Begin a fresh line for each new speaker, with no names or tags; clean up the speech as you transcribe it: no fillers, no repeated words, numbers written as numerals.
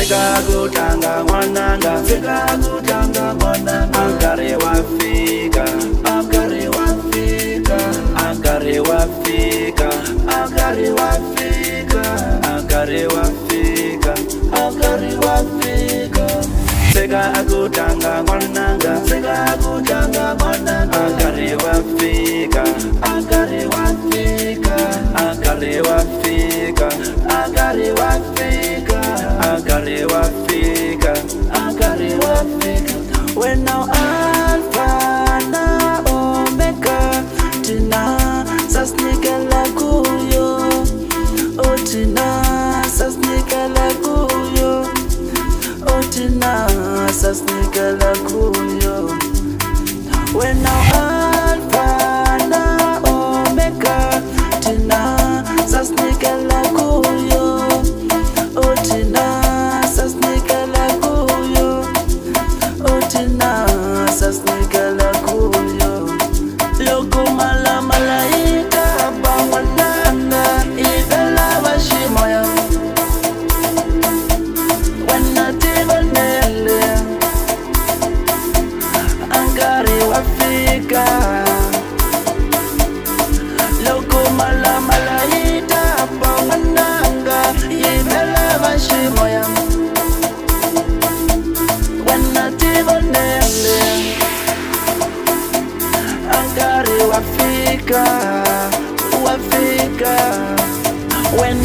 Fika kutanga mwananga, fika kutanga mwananga. Akare wafika, akare wafika, akare wafika, akare wafika, akare wafika, akare wafika. Fika kutanga mwananga, fika kutanga mwananga. Akare wafika, akare wafika, akare wafika, akare wafika, akare wafika, akare wafika. When now Alpha na Omega, tina sasnika la kuyo, oh tina sasnika la kuyo, oh tina sasnika la kuyo. When now Alpha na Omega, tina sasnika la kuyo, oh tina sasnika la kuyo, oh tina sasnika la kuyo. Loko Mhalamhala ita bangwananga ibela bashimoya. When tigonele angari wafika. Loko Mhalamhala ita bangwananga ibela bashimoya. When tigonele angari wafika, wafika. When